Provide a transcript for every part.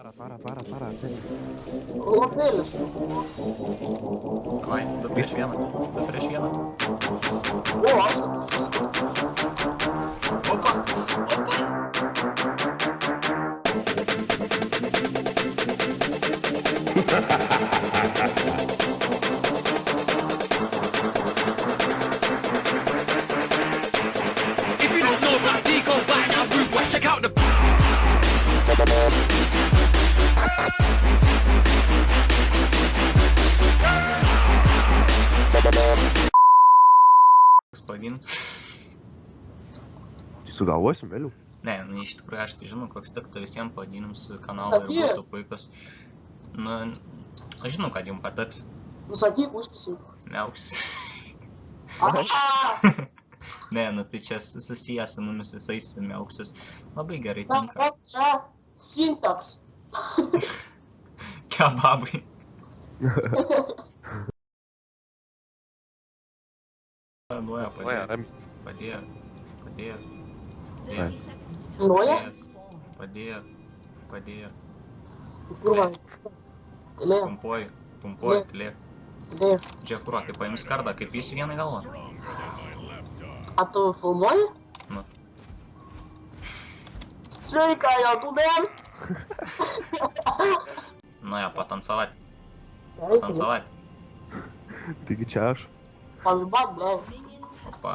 Para. Lopėlis. Davai, 2 prieš 1. O, aš. Opa. If you don't know about Deco by now, rude boy, check out the. Господин. Sugalvosim vėliau. Ne, nu iš tikrųjų aš tai žinau, koks tiktų visiems pavadinimus kanalą ir būtų puikus. Nu, aš žinau, kad jums patiks. Nusakyk, užpisi. Neauksis. Aaa! Ne, nu tai čia susijęs su mumis visais neauksis. Labai gerai tinka. Čia sintaks. Kebabai. Nuoja, padėjo. Nuoja? Padėjo. Kurva. Tylėjo. Pumpuoju, tylė. Tylėjo. Žiūrėk, kuro, kai paims kardą, kaip jis vieną galvą. A tu filmuoji? Nu. Sveika, YouTube'e. Nuoja, patansavati. Gerai, Taigi čia aš. Pavibat, blei. Opa.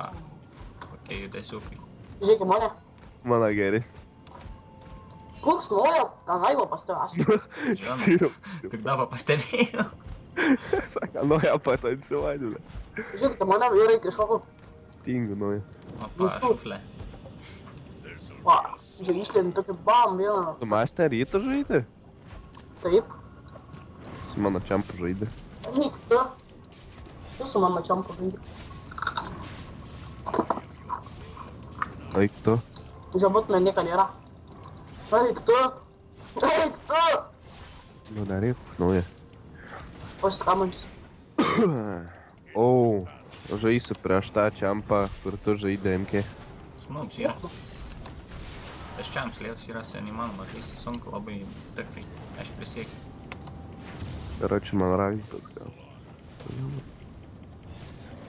Kokie judesiukai. Žiūrėk į mane. Mano geris. Koks nuoja, kanaivo pas tavęs. Žinau, tik dabar pastebėjau. Saka, nuoja patansuoti. Žiūrėk, į mane vyrai iššokau. Tingiu nuoja. Opa, šuflė. Va, žiūrėk, išlėdin tokį bam vieną. Tu Master rytą žaidė? Taip. Su mano čempu žaidė. Eik tu. Tu su mano čempu žaidži. Eik tu. Žabūt man nieko nėra. Eik tu. Nu, nereik, nuoja. Pasikamančius. O, žaisiu prieš tą čempą, kur tu žaidė MK. Smūgs yra. Tas čiams lieks yra su neįmanoma, žaisti sunku labai tikrai. Aš prisiekiu. Короче, man nравится gal.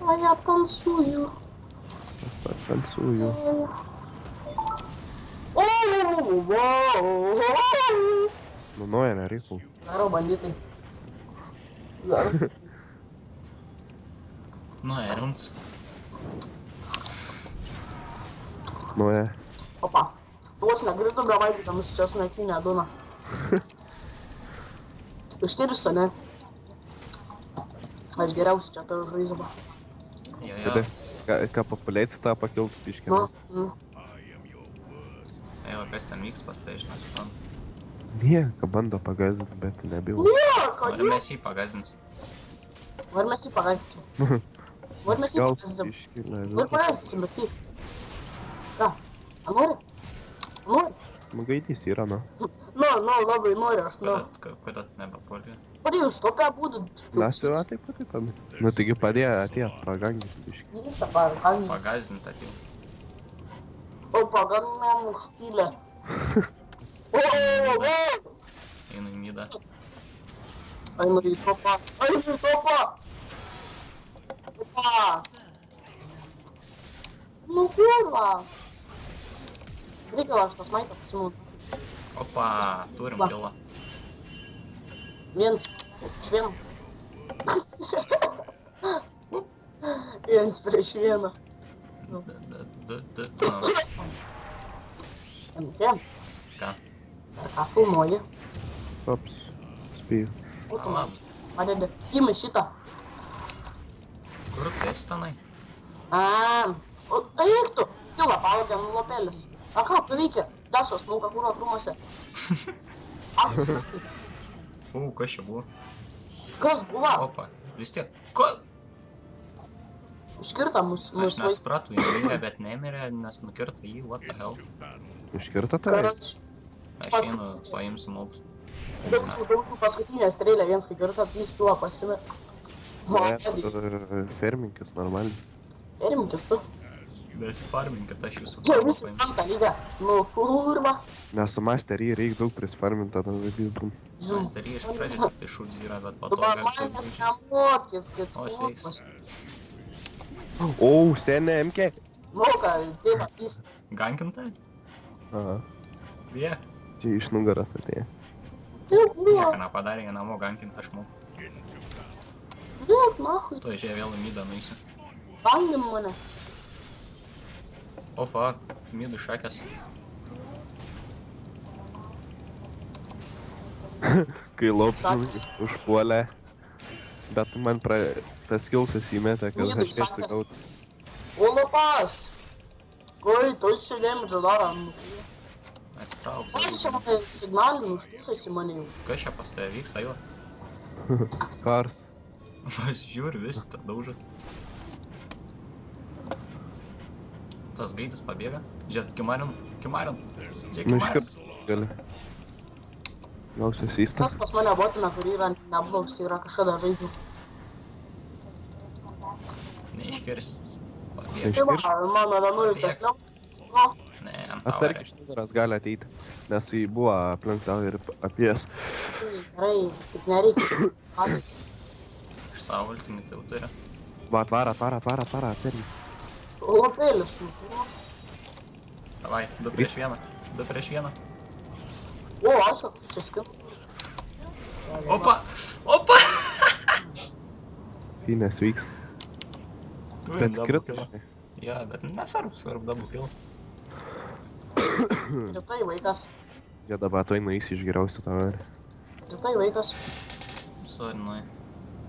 A ja tansuju. Aš tansuju. Nu, nuoja, nereikau. Garo banditai. Garo. Nuoja, rimts. Nuoja. Opa. Tuos negritu bevaidį, tam čia snaikinę dūną. Ištyrius, ne? Aš geriausiai čia turiu žaizdą. Jo. Ką populiacija tą pakiltų piškį. Nu. Jo, kas ten vyks pas tai, aš nesuprantu. Nieko bando pagazdinti, bet nebijau. Nori mes jį pagazdinsim. Var mes jį pagazdinsim. Var mes jį Gal pagazdinsim. piškį, Var pagazdinsim, bet jį. Ką? A nori? Nori? Magaitys yra, nu. Nu, labai nori aš, nu. Kodėl nebepolė? Padėjau stopę būdų. Mes yra taip pat. Nu, taigi padėjo atėjo pagangyti piškį. Visą pagazdinti. Pagazdinti atėjau. O pagazdinam stylę. O! Einu į nidą. Einu į topą. Opa! Nu kurva! Reikia aš tas maitą pasimūtų. Opa, turim kilą. Viens prieš vieną. Viens prieš vieną. MT. Ką? Ar ką filmuoji? Ops, spėjau. O tu man padedi. Imai šitą. Kur tu esi tenai? O eik tu. Kila pavadė lopėlis. A ką tu veiki? Dešos lauka kūro krūmose. Aš naktis. Kas čia buvo? Kas buvo? Opa, vis tiek. Ko? Iškirta mus Aš nesupratau, jį mirė, bet nemirė, nes nukirta jį, what the hell. Iškirto tave? Karoč. Aš einu, paimsiu lauks. Daug paskutinę strėlę viens, kai kirta, trys tuo pasimė. Ferminkis, normaliai. Ferminkis tu. Nesifarminkit, aš jūsų Čia farmą visi paimsiu. penktą lygą. Nu, kurva. Nes su masterį reikia daug prisfarminti, tada žaidybom. Masterį iš pradžių tik tai šūdz yra, bet po to Dabar galite manęs grįžti. nemokit, kad O, sveiks. kurvas. O, senė MK. Moka, tėvą, jis. Gankintai? Aha, Vie. čia iš nugaras atėjo. Tai kurva. Nieko nepadarė, jie namo gankint aš moku. Dėk, nahui. Tu žiūrė vėl į midą nueisi. Bangim mane. O fuck, midų šakės. Kai lopšinai užpuolė. Bet man tas kilsas įmetė, kad Midų aš šakės. atsigaut. Olopas. Koi, tu čia dėmedžio daro. Atsitrauk. Aš čia mane signalinu, užtisasi mane jau. Kas čia pas tave vyksta, jo? Kars. Žiūri, vis tą daužas. Tas gaidis pabėga. Žiūrėk, kimarin. Žiūrėk, Nu, kimarin. iškart gali. Gausias įstas. Tas pas mane botina, kur yra neblogs, yra kažkada žaidžiu. Neiškirsis. Tai Pabėga. va, mano 11 neblogs. Nu, Ne, ant tavo Atsargiai iš reiškia. nugaras gali ateiti. Nes jį buvo aplink tau ir apie jas. tai gerai, tik nereikia. Aš Iš savo ultimį tai jau turi. Va, atvara, atsargiai. lopėlis, nu, kurva. Davai, 2 prieš 1. 2 prieš 1. O, aš čia skip. Opa! Opa! Fynės vyks. Turim Bet double skrit. killą. Jo, bet nesvarbu double kill. Rytai vaikas. Jie dabar tu eina iš geriausių tavo. Rytai vaikas. Sorry, nu.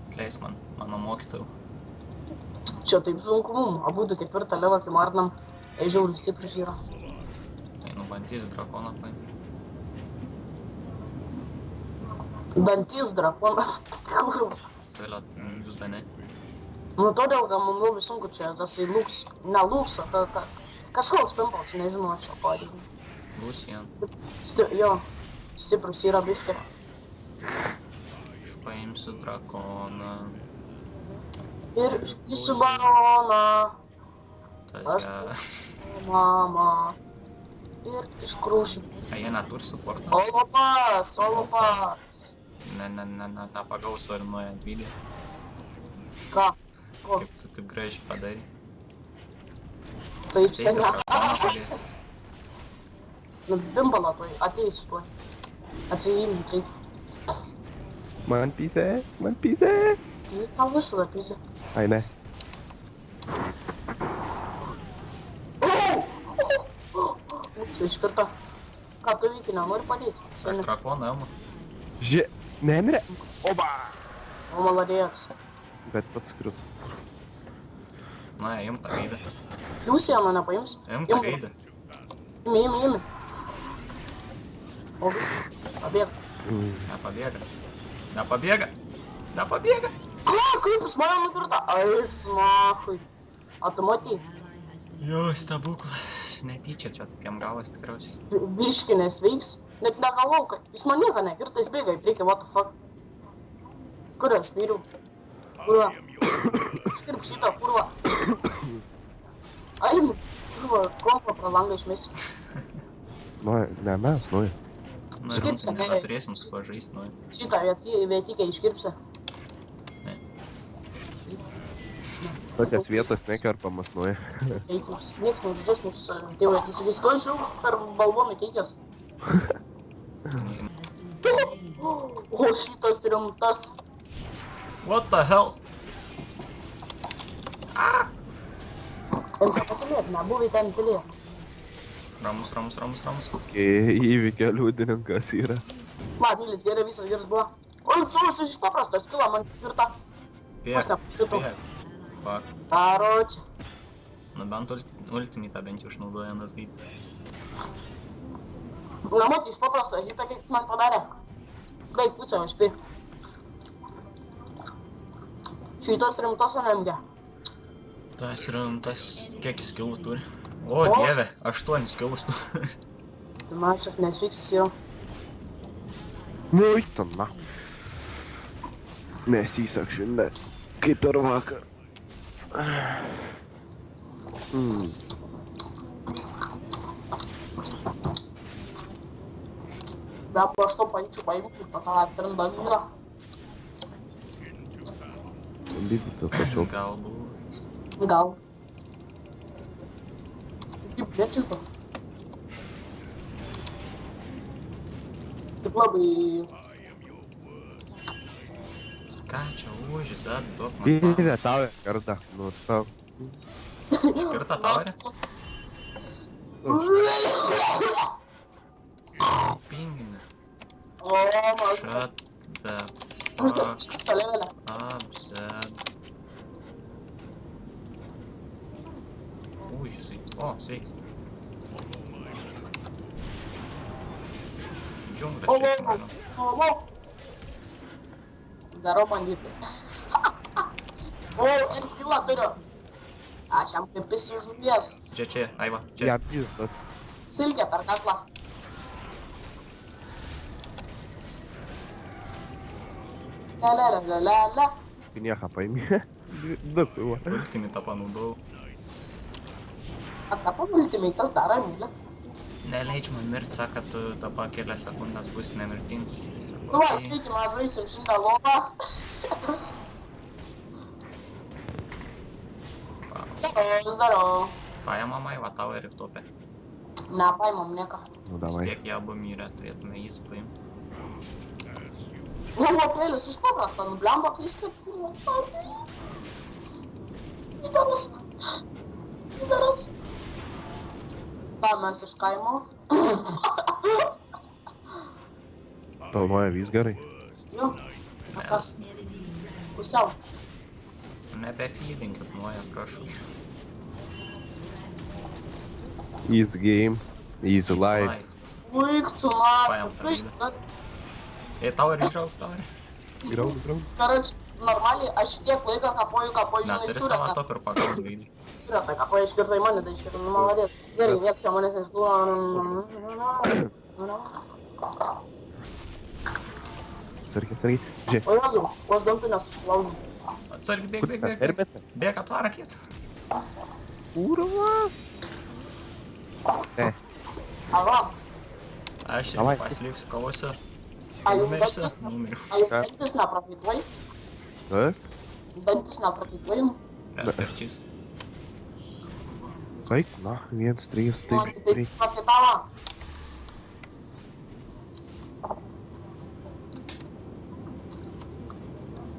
Atleis man, mano mokytojų. Čia taip sunku mum. Abudu ketvirtą levą, kai marnam. Žiauriai stiprius yra. Einu bandys drakoną paimti. Dantis drakonas. Kurva. Vėliau, jūs da ne. Nu, todėl, kad mums labai sunku čia tas į lūks. Ne lūks, o kažkoks pimpals, nežinau, aš čia padėjau. Lucian. Jo, stiprus yra biškė. Aš paimsiu drakoną. Ir iškysiu baroną. Tas Aš ją... mama. Ir iškrūšiu. A jie neturi supporto. Olopas, olopas. Nepagaus varinuoja ant video. Ką? Ko? Kaip tu taip gražiai padarai. Tai čia Taip, ne. drakoną palies. Nu, bimbalą tuoj, ateisiu tuoj. Atsijimint reikia. Man pysė. Jis tau visada pizė. Ai ne. Čia iš karto. Ką tu veiki, nenori padėti? Aš Seniai. drakoną ėmu. Nemirė. Oba. O maladėjas. Bet pats skriut. Na, imt tą gaidą. Jūs ją mane paims? Imt tą gaidą. Imi. O, pabėg. Nepabėga. Kaip jis mane nukirta? Ai, nahui. A tu matei? Jo, stebuklas. Netyčia čia tokiam gavas tikriausiai. Biškinės veiks. Net negalvau, kad jis man nieko nekirta, jis bėga į priekį, what the fuck. Kur aš vyriau? Kurva. Skirp šitą, kurva. Ai, kurva, kompą pro langą išmesiu. Nu, ne mes, nu. Nu ir Skirpsi, mums ne? turėsim su kuo žaist, nu. Šitą vietikę iškirpsi. Ne. Tokias vietas nekerpamas, nu. Teikės. Niekas nežaidesnis tėvai. Jis viskončiau per balvoną teikės. O šitas rimtas. What the hell? Ten ką patylėt, nebuvai ten tylėt. Ramus. Įvykio liudininkas yra. Va, mylis, gerai, visas geras buvo. Oi, cūrus iš paprastas, kilo man tvirta. Aš nepasitau. Fuck. Karoči. Nu bent ultimitą bent jau išnaudoja nas gaidas. Namot iš paprastą, šitą kaip man padarė. Beveik pusę HP. Šitas rimtas anemgė. Tas rimtas, kiek jis skillų turi? O, dieve, 8 skillus turi. Tai man čia nesvyksis jau. Nu, įtana. Nesisak šiandien. Kaip ir vakar. Bemba aš to paimčiau ir po to atrinda vyrą. Bibi to pačiau. Galbūt. Gal. Kaip nečito. Taip labai... Ką čia užis, duok man. Bibi, tau kartą. Nu, tau. Skirta taurė? Pinginė. O, man... Shut the Aš dar fuck šitą levelę. up, Zed. Užisai. O, sveiks. Džiunglė O, šiaip o, mano. o. Darau bandytai. O, ir skilą turiu. Aš jam kaip esi žuvies. Čia, Aiva, čia. Jam pizdas. Silkė per kaklą. Le. Piniechą paimė. Du, va. Ultimitą panaudojau. Ar tą pamultimitas daro mylę? Neleidž man mirt, sako, tu dabar kelias sekundės bus nemirtins. Nu, va, skaitymą žaisim šitą lovą. Darau. Paėmam Aiva, tau ir topė. Nepaimam nieko. Nu, Vis davai. tiek jie abu mirė, turėtume jį paimti. Nu, pėlis iš paprastą, nublemba, kai jis kaip... Įdaras. Ta, mes iš kaimo. Tolmoja vis gerai. Jo, Mes pusiau. nebefeedinkit nuoja, prašau. Easy game. Easy life. Uik, tu Paėm man. tą vydą. Ei, tau ir išrauk, tau ir. Grau. Karoč, normaliai, aš tiek laiką kapoju, žinai, Neturi turę. savo top ir pagal gaidį. Turę tą kapoju iškirtai mane, tai iškirtai, nu, maladės. Gerai, nieks čia manęs nesduoda. Sarkiai. Žiūrėk. O Jozu, vos dantų nesusilaužiu. Atsargi, bėg. Erbėte. Bėg, atvarą kiets. Urva. Ava, Aš Davai. pasiliksiu kovosiu. a jums Numirsiu, dantis, numiriu. a jums dantis neprakaituoji? Dantis neprakaituoji? Perperčiais. Taip, na, 1, 3, Man taip, taip 3. prakaitavo.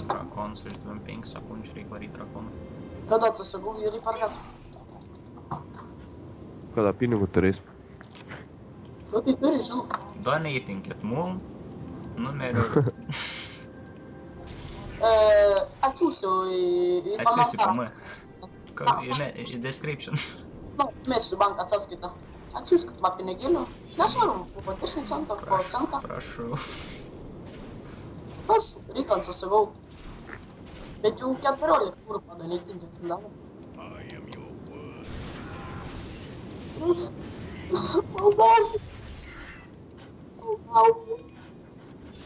Drakonas iš 25 sekundžių reikia varyti drakoną. Kada atsisagau ir į parkas? Kada pinigų turėsim. Tu tai turi, žinau. Doneitinkit mum. Numeriu. Atsiųsiu į Atsiųsi komentarą. Į description. Nu, mėsiu banką sąskaitą. Atsiųskit va pinigėlių. Nesvarbu, po 10 centų, po centą. Prašau. Aš reikia atsisagau. Bet jau 14 eurų padanėtinkit. Maldažiu.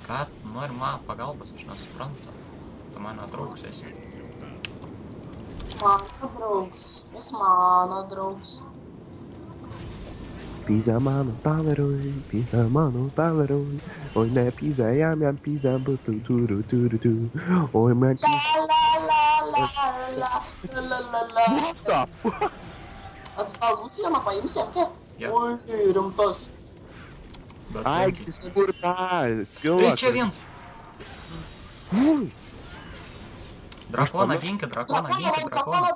Ką, nori man pagalbos, aš nesuprantu. Tu mano draugs esi. Mano draugs. Jis mano draugs. Pizza mano tavaroj. Oi ne pizza, jam pizza, butu, turu. Oi man La. What the fuck? A tu tą Lucijaną paimsi, Emke? Jo. Oi, rimtas. Bet Ai, sunkiai. kur tą skilą. Ei, čia vienas. Drakoną ginkit, drakoną.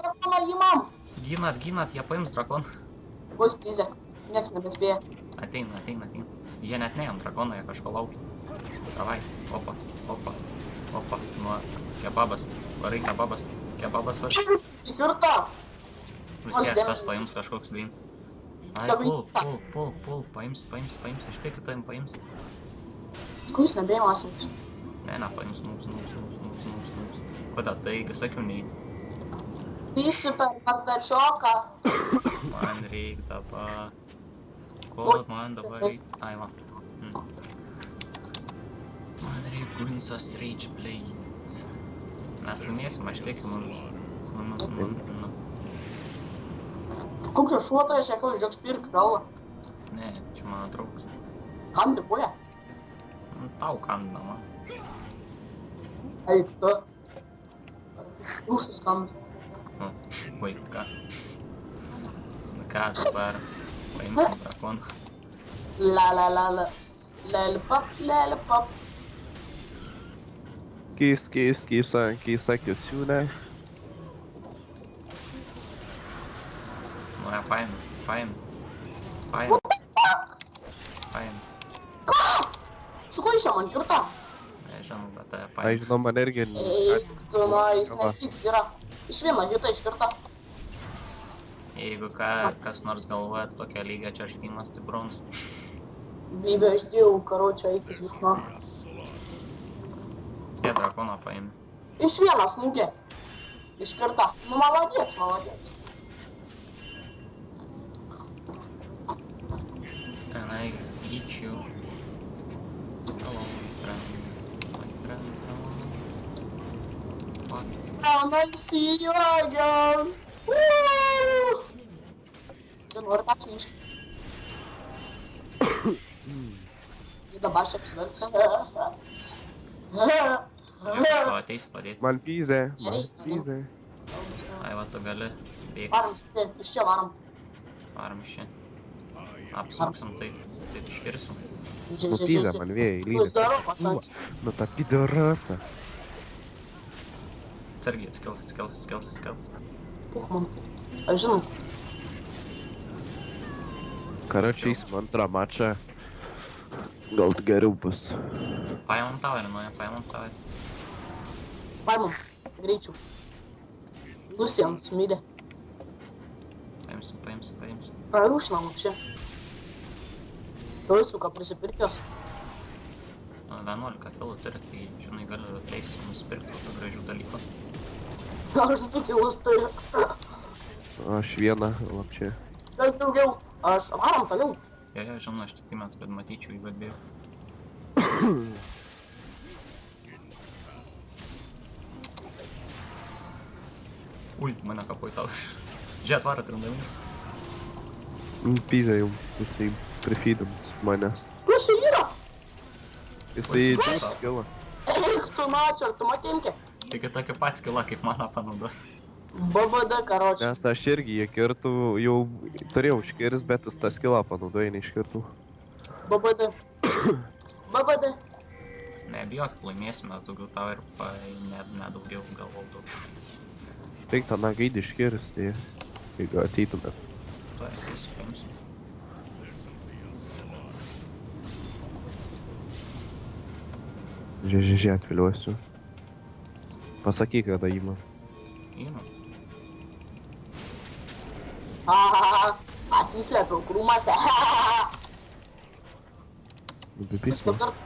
Drakoną įmam. Ginat, jie paims drakoną. Bus pizė. Niekas nebespėja. Ateina. Jie net neėm drakoną, jie kažko laukia. Davai, opa. Nuo kebabas. Varai kebabas. Kebabas varai. Įkirta. Vis tiek tas paims kažkoks dvins. Ai, pul. Paims. Aš tikiu, tavim paims. Kur jūs nebėjimasim? Ne, paims, nūps. Kodėl tai, sakiau, neįt. Vysiu per partečioką. Man reik dabar. Ko man dabar reik? Ai, va. Man reik Gulisos Rage Blade. Mes laimėsim, aš tikiu, nu. Koks šuotojas, jeigu žiūrėks pirk galvą. Ne, čia mano draugas. Kam ribuoja? Tau kanda, man. Eik tu. Jūsų skandu. Nu, vaiką. Nu ką dabar? Paimsim drakoną. La la la la. Lollipop, lollipop. Keisa kesiūnė. Nu, ja, paim. Su kuo iš čia man kirta? Nežinau, bet tave Ai, paim. žinau, man irgi... Eik tu, na, jis nesvyks yra. Iš vieno hitą iškirta. Jeigu kas nors galvoja tokia lygia čia žaidimas, tai bronz. Bybė, aš dėjau, karočią, eik iš visma. Jie drakoną paim. Iš vieno smūgė. Iškirta. Nu, maladėts. And I eat you. Hello, my friend, hello. What? And I see you again. Woo! Čia nori tą čnyšką. Jį dabar aš apsiverksiu. Tu ateisi padėti. Man pyzė. Ai, va, tu gali bėgti. Varom, iš čia varom. Varom iš čia. Apsuksim taip iškirsim. Nu pyzė man vėjai, lygiai. Nu tą pidorasą. Atsargiai, atskels. Puch man. Aš žinau. Karočiai, eisim antrą mačą. Gal geriau bus. Paimam towerį, paimam towerį. Paimam. Greičiau. Lucian smidė. Paimsim. Prarūšinam čia. Tuosuka prisipirkęs. Nu, 11 kilų turi, tai, žinai, galiu leisti nusipirkti tokių gražių dalykų. Aš 2 kilus turiu. Aš vieną, lapčiai. Kas daugiau? Aš varom toliau. Jo, žinau, aš tik metu, kad matyčiau jį vadbėjau. Ui, mane kapoj tau. Žiūrėt, varą trindavinis. Pyzė jau, jisai prifeedams manęs. Kas čia yra? Jisai skilo. Eik tu mačer, tu matėmkė. Taigi tokia pat skila, kaip mano panaudoja. BBD, karočią. Nes aš irgi jie kirtų, jau turėjau iškirs, bet jis tą skilą panaudoja, neiškirtų. BBD. Nebijok, laimėsim mes daugiau tau ir nedaugiau, galvau daug. Reik tą nagaidį iškirs, tai jeigu ateitumėt. Tuo ateisiu, paimsim. Žiūrė, atviliuosiu. Pasakyk, kada įma. Įnu. Pasislėpiau krūmose. Nubipis, Viską ne? kart.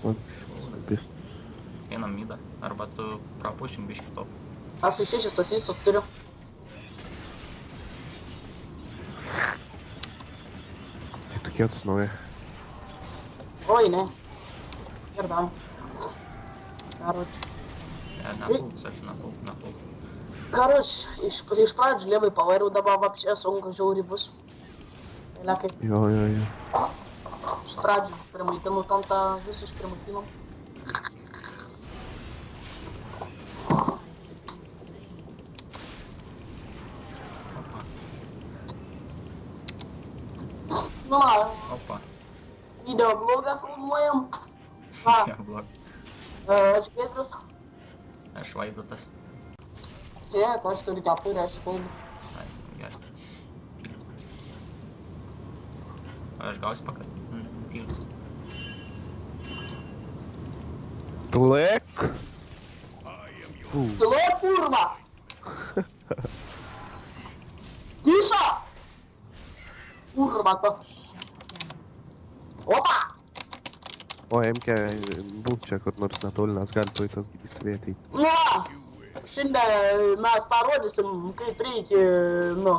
Nubipis. Einam midą, arba tu prapušim biškį top. Aš iš 6 asisų turiu. Tai tu kietus nauja. Oi, ne. Ir dam. Karočią. Nepulks, nepulk. Karoč, iš pradžių lievai pavariau, dabar vapšė sunku žiauriai bus. Lekai, Jo. iš pradžių primaitinu tam tą visų išprimaitinom. Nu, Opa. video blogą filmuojam. Va, Ja, blog. aš Giedrius. Aš Vaidotas. Žiūrėk, aš turiu kepurę, aš kalbu. Ai, gerai. Aš gausiu pakad. Tyliu. Tlek! Tylo, kurva! Tyša! Kurva, tu. Opa! O, MK, būk čia kur nors netoli, nes gali tuoj tas gyvys vietai. Na, šiandien mes parodysim, kaip reikia, nu.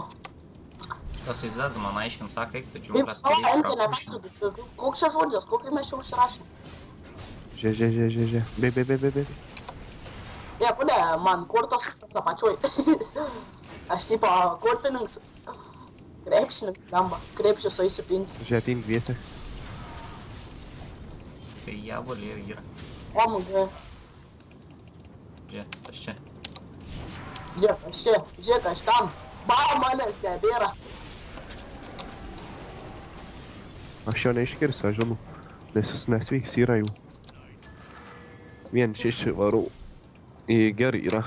Tas įzėdz man aiškint, sako, eik tu Kaip, džiaugas, o, kaip Emke, prapušim. nepasakyti, koks čia žodis, kokį mes čia užsirašėm. Žiūrė. Bė. Ne, pune, man kortos apačioj. Aš tipo kortininkas. Krepšininkas, gamba. Krepšį su įsipinti. Žiūrė, atein dviese. Tai javolė yra. OMG. Žiūrėk, aš čia. Žiūrėk, aš tam. Bam, manęs nebėra. Aš jo neiškirsiu, aš žinau. Nes jis nesveiks yra jų. 1-6 varau. Į gerį yra.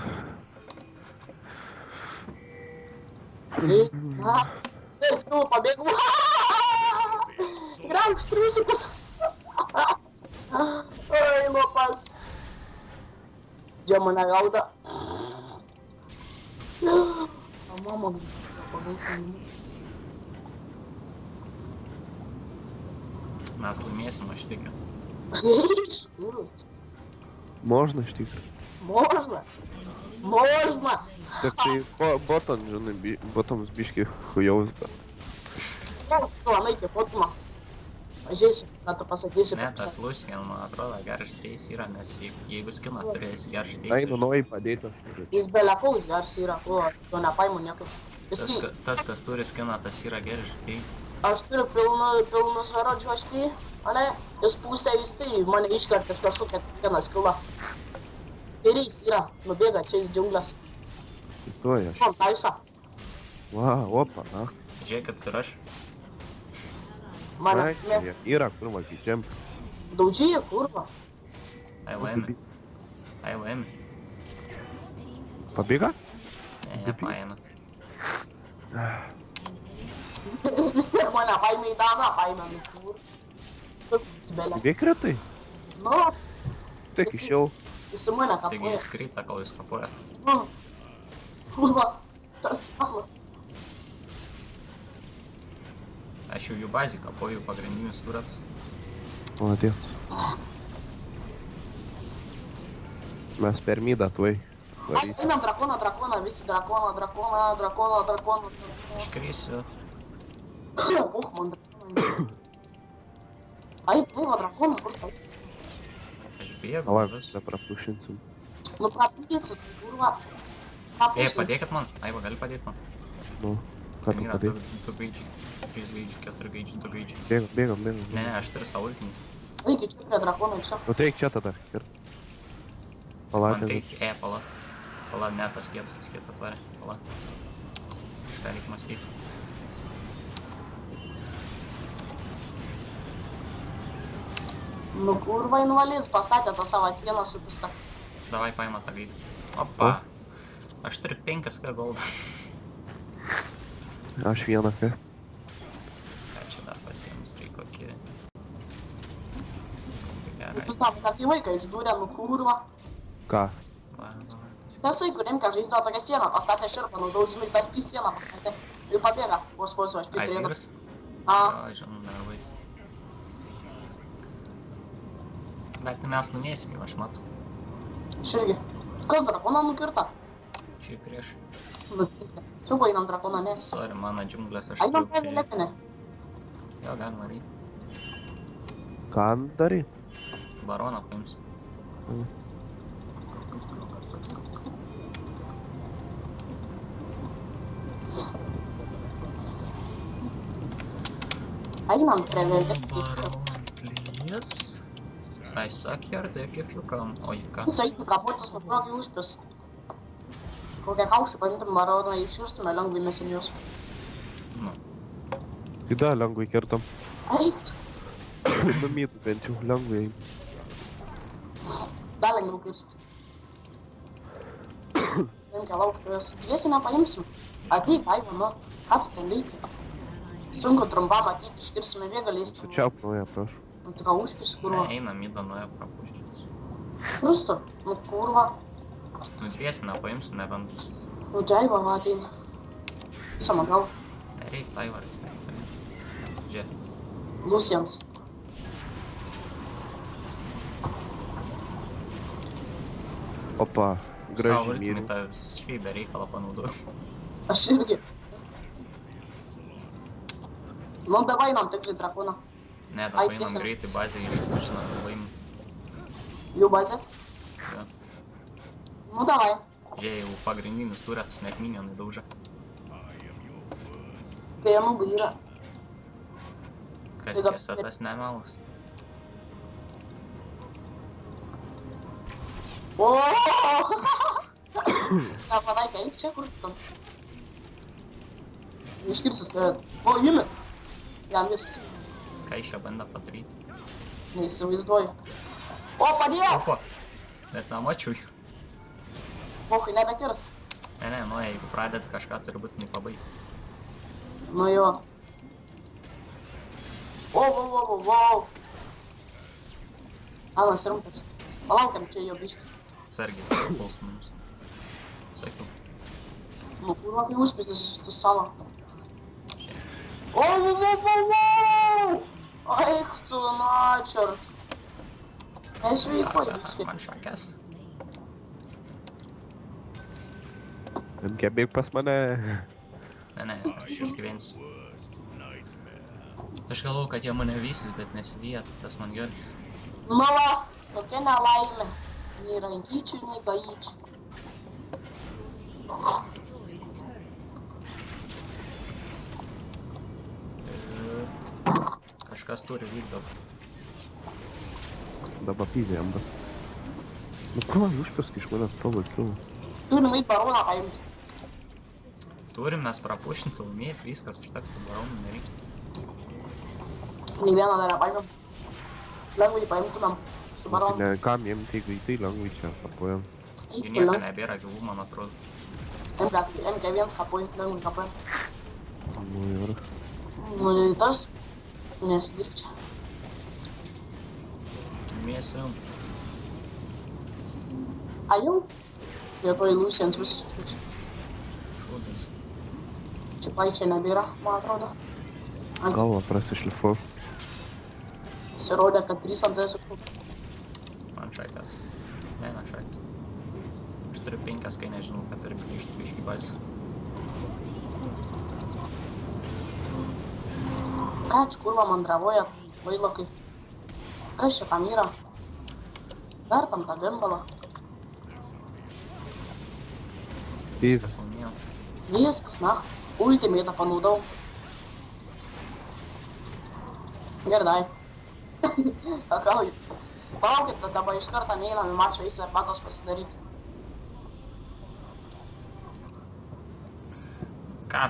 Na, ir spėjau pabėgau. Grauž triusikus. Oi, lopas. Jie mane gauda. Mama, Mes laimėsim, aš tikiu. Можно iš tikrųjų. Можно. Так tai botam, žinai, botams biški hujaus, bet. Naikė, potuma. Pažiūrėsiu, ką tu pasakysi. Ne, tas Lucian, man atrodo, geras žaidėjas yra, nes jeigu skiną turėsi geras Ai, žaidėjas. nuoj padėtas. Jis belekoks geras yra, to nepaimu niekaip. Tas, kas turi skiną, tas yra geras žaidėjas. Aš turiu pilnus verodžių ašpį, ane? Jis pusę tai mane iškartęs kažkokią kiekvieną skilą. Kairys yra, nubėga čia į džiunglės. Tuoj aš. Man taisa. Va, opa, na. Žiūrėkit, kur aš. Mane Yra, kur valgyčiam. daudžyje, kurva. Ai laimė. Ai laimė. Pabėga? Ne, nepaėmė. Jis vis tiek mane paėmė į daną, paėmė nukur. Belė. Bėk retai. Nu, Tik išėjau. jis į mane Taigi kapuoja. jis krita, kol jūs kapuojat. Nu, kurva, tas ahlas. Aš jau jų bazį kapuoju pagrindinius turats. Молодец. Mes per mydą tuoj. Ai, Varys. einam drakoną, visi drakoną. Aš krisiu. Uch, man drakoną. Ai, tai va drakoną, kur tai? Aš bėgu. Palauk, vis. čia prapušinsim. Nu, prapysi, kurva. Ei, padėkit man. Aiva, gali padėti man. Nu, ką Ten tu yra padėk? 2 gaidžiai, 3 gaidžiai, 4 gaidžiai, 2 gaidžiai. Bėgam. Ne, aš turiu savo ultinį. Reikia čia prie drakono čia. Nu tai eik čia tada. Ir. Man Palauk, reikia, pala. Pala, ne, tas kietas atvarė. Pala. Kažką reikia mąstyti. Nu, kurva invalys, pastatė tą savo sieną su pista. Davai paima tą gaidį. Opa. Aš turiu 5 goldą. aš vieną ką. Ką čia dar pasiėmus, reikia kokį. Nu, Gerai. pistam, tokį vaiką išdūrė, nu, kurva. Ką? Va. Tasai, kuriem ką žaisdavo tokią sieną, pastatė širpą, nudaužinai tas pys sieną pastatė. Ir pabėga, vos aš Ai, pitrėdu. Zigras? A, Jo, žinau, nervais. Bet mes numėsim jau, aš matau. aš irgi. Kas drakoną nukirta? Čia prieš. Nu, pysė. Čia buvo einam drakoną, ne? Sorry, mano džiunglės aš Einam turiu prie violetinę. Jo, galima reit. Ką darai? Baroną paimsiu. Einam prie violetinės. Please. I suck your dick if you come. Oi, ką? Jis eitų kapotis nuprogi užpis. Kokią kaušį paimtum baroną, iširstume lengvai mes į juos. Nu, Tai da, lengvai kertam. Eik, Nu mytų bent jau, lengvai. dar lengviau kirsti. Reikia laukti juos. Dviesi nepaimsim. Ateik, Aiva, nu. Ką tu ten veiki? Sunku trumpam ateit, iškirsime vėgaliais. Sučiauk naują, prašau. Nu, tai ką užpis, kurva. ne, einam į Danoją prapuščius. Krustu, nu, kurva. Nu, dviesi nepaimsiu, nebent. Nu, džiaiva, va, ateina. Visam atgal. Reit, Aivaras, ne. Žiūrėk. Lucians. Opa, Savo gražiai ultimį myliu. tą šveibę reikalą panaudoju. Aš irgi. Nu, davai einam tikrai drakoną. Ne, Ai, dabar einam tiesa. greitai bazę išpučinam ir laimim. Jų bazė. Jo. Nu, davai. Žiūrėjau, jau pagrindinis turėtas net minionai dauža. Pėnų yra. Kas Tai tiesa, tas nemelas. O! Ką pataikė, eik čia kur tu. Iškirsis tave. O, Jumi. Jam viskas. Ką iš jo bando padaryti? Neįsivaizduoju. O, padėjo! Opa. Bet namačiui. Pohui, nebekirs. Ne, nu jeigu pradėt kažką, turi būtinai pabaigti. Nu jo. Wow. Anas rimtas. Palaukiam čia jo biškį. Sargis, tai puls mums. Sakiau. Nu, kurva, kai užpėstis tu savo. Wow. Eik tu, načar. Nesveiko, biškį. Man šakės. MG bėg pas mane. Ne, aš išgyvensiu. Aš galvoju, kad jie mane vysis, bet nesivyja, tas man gerai. Nu va, tokia nelaimė. Nei rankyčių, nei gajyčių. Kažkas turi vykdot. Dabar pyzė jambas. Nu ką, užpask iš manęs tavo kilų. Turim eit baroną paimti. Turim mes prapušinti, laimėti, viskas, užteks tą baronų nereikia. Nei vieną dar nepaimėm. Lengvai paimtumėm su baronu. Ne, kam jiem tai greitai lengvai čia kapojam. Jų Eik nieko toliau. nebėra gyvų, man atrodo. MK1 kapuoji, lengvai kapuojam. Nu ir. Nu ir tas. Nesidirk čia. Mėsim. A jau? Lietoj Lucians visus užkučiu. Šūdas. Čia paičia nebėra, man atrodo. Galva prasišlifau. Pasirodė, kad 3 ant užkučiu. Man šakės. Ne, šakės. Aš turiu 5, kai nežinau, kad turiu grįžti biškį bazį. Ką čia kurva mandravoja, vailokai? Kas čia tam yra? Verpam tą gimbalą. Pyzė. Viskas laimėjau. Viskas, na. Ultimatą panaudau. Gerai. Akauju. Palaukit, dabar iš karto neįnam į mačą, eisiu arbatos pasidaryti. Ką?